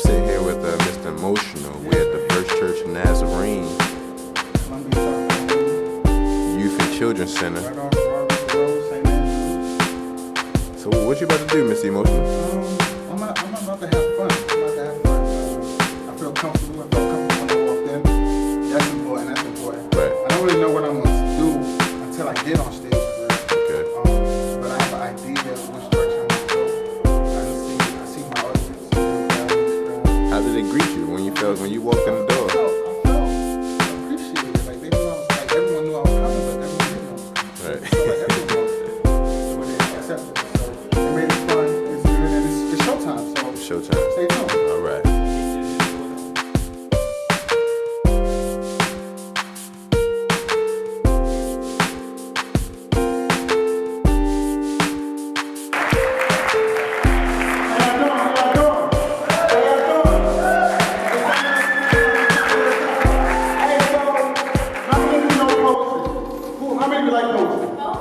sit here with Mr. Emotional. We're at the First Church of Nazarene Youth and Children's Center. So what you about to do, Mr. Emotional? I'm about to have fun. I feel comfortable. I felt comfortable when I walked in. That's important. Right. I don't really know what I'm going to do until I get on stage. Okay. But I have an idea of which direction I'm going to go. I see my audience. How did they greet you when you walked in the door? I felt appreciated. Like they knew I was, like everyone knew I was coming, but everyone didn't know. Right. So like everyone when they accepted me. So it made it fun. It's good, and it's showtime. So Showtime. stay tuned. All right.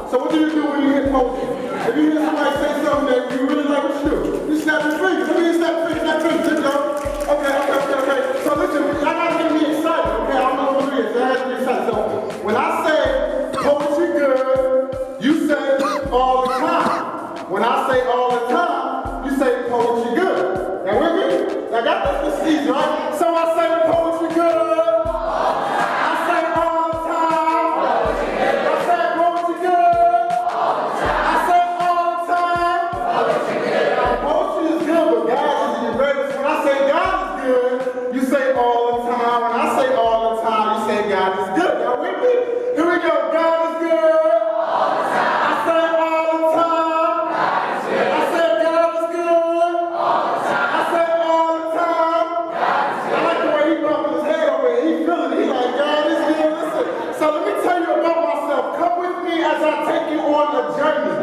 So what do you do when you hit poetry? If you hear somebody say something that you really like, what you do? You snap your fingers. Let me snap your fingers. Okay. So listen, y'all gotta get me excited, okay? I don't know what it is. Y'all gotta get me excited. So when I say poetry good, you say all the time. When I say all the time, you say poetry good. Now with me? I got this easy, right? So I say poetry good. You say all the time. When I say all the time, you say God is good. Y'all with me? Here we go. God is good. All the time. I say all the time. God is good. I say God is good. All the time. I say all the time. God is good. I like the way he bumping his head over here. He feeling it. He like, God is good. Listen. So let me tell you about myself. Come with me as I take you on a journey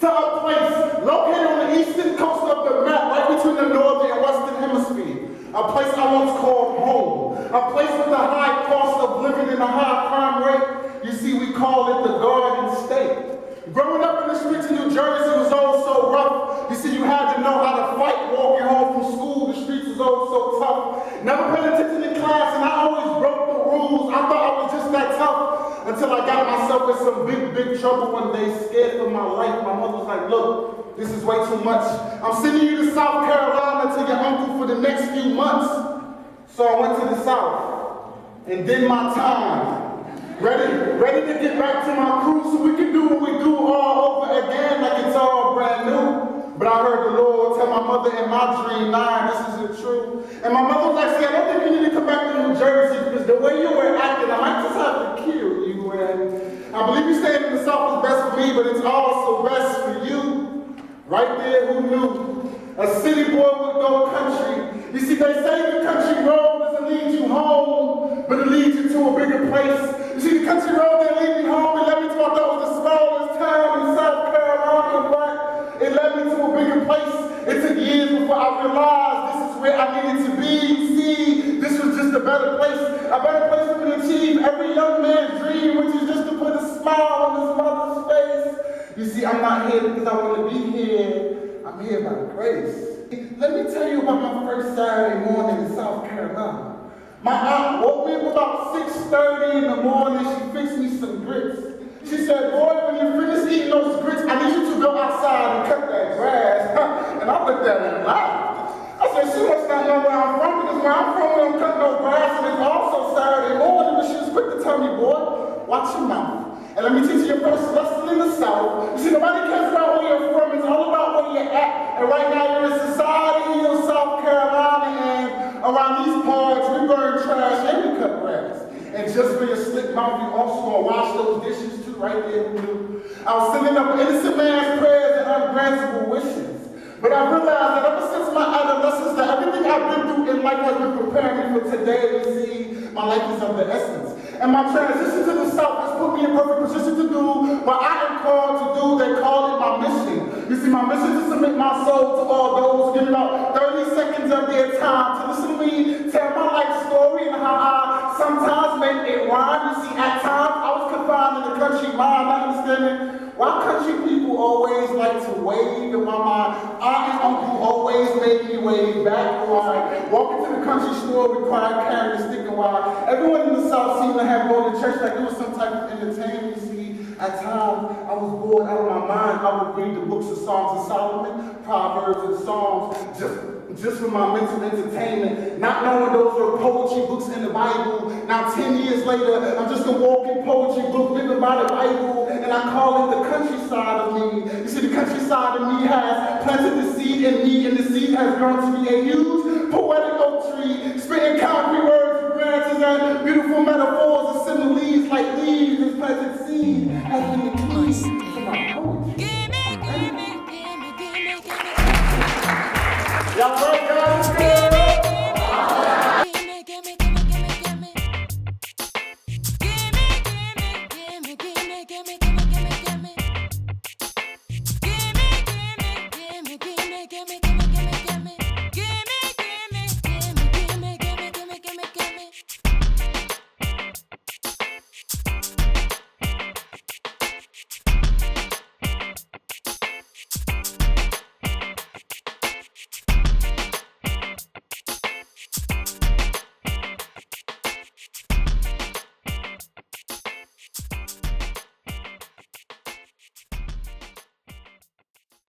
to a place located on the eastern coast of the map, right between the northern and western hemisphere. A place I once called home. A place with a high cost of living and a high crime rate. You see, we call it the Garden State. Growing up in the streets of New Jersey was all so rough. You see, you had to know how to fight walking home from school. The streets was all so tough. Never paid attention in class, and I always broke the rules. I thought I was just that tough until I got myself in some big trouble one day, scared for my life. My mother was like, look, this is way too much. I'm sending you to South Carolina to your uncle for the next few months. So I went to the South and did my time. Ready to get back to my crew so we can do what we do all over again like it's all brand new. But I heard the Lord tell my mother in my dream, nah, this isn't true. And my mother was like, see, I don't think you need to come back to New Jersey because the way you were acting, I might just have to kill you. And I believe you staying in the South is best for me, but it's also best for you. Right there, who knew? A city boy would go country. You see, they say the country road doesn't lead you home, but it leads you to a bigger place. You see, the country road didn't lead me home. It led me to, I thought it was the smallest town in South Carolina, but it led me to a bigger place. It took years before I realized this is where I needed to be. You see, this was just a better place for me to achieve every young man's dream, which is just to put a smile on his mother's face. You see, I'm not here because I want to be here. I'm here by grace. Let me tell you about my first Saturday morning in South Carolina. My aunt woke me up about 6:30 in the morning. She fixed me some grits. She said, boy, when you finish eating those grits, I need you to go outside and cut that grass. And I looked at her and laughed. I said, she must not know where I'm from because where I'm from, we don't cut no grass. And it's also Saturday morning, but she was quick to tell me, boy, watch your mouth. And let me teach you your first lesson in the South. You see, nobody cares about where you're from. It's all about where you're at. And right now you're in society in South Carolina, and around these parts, we burn trash and we cut grass. And just for your slick mouth, you also want to wash those dishes too, right there. I was sending up innocent man's prayers and ungrantable wishes. But I realized that ever since my adolescence, that everything I've been through in life has been preparing me for today. You see, my life is of the essence. And my transition to the South has put me in perfect position to do what I am called to do. They call it my mission. You see, my mission is to submit my soul to all those who give about 30 seconds of their time to listen to me tell my life story and how I sometimes make it rhyme. You see, at times I was confined in the country mind, not understanding why country people people always like to wave, and while my aunt and uncle always made me wave back, while I walk into the country store required carrying a stick, and while everyone in the South seemed to have gone to church like it was some type of entertainment. You see, at times I was bored out of my mind. I would read the books of Songs of Solomon, Proverbs, and Psalms just for my mental entertainment, not knowing those were poetry books in the Bible. Now 10 years later, I'm just a walking poetry book written by the Bible, and I call it the countryside of me. You see, the countryside of me has planted the seed in me, and the seed has grown to be a huge poetic oak tree, spitting concrete words, branches, and beautiful metaphors and similes like leaves. This planted seed has been the key